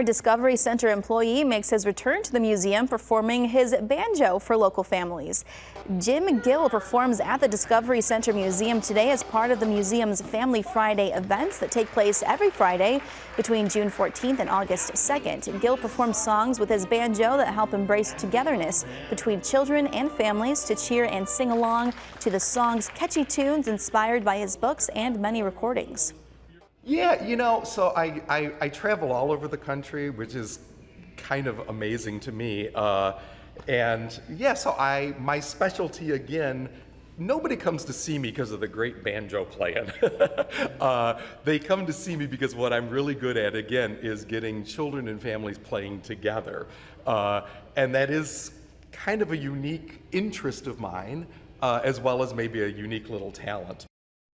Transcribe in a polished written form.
A Discovery Center employee makes his return to the museum performing his banjo for local families. Jim Gill performs at the Discovery Center Museum today as part of the museum's Family Friday events that take place every Friday between June 14th and August 2nd. Gill performs songs with his banjo that help embrace togetherness between children and families to cheer and sing along to the song's catchy tunes inspired by his books and many recordings. Yeah, so I travel all over the country, which is kind of amazing to me. And yeah, so my specialty again, nobody comes to see me because of the great banjo playing. They come to see me because what I'm really good at, again, is getting children and families playing together. And that is kind of a unique interest of mine, as well as maybe a unique little talent.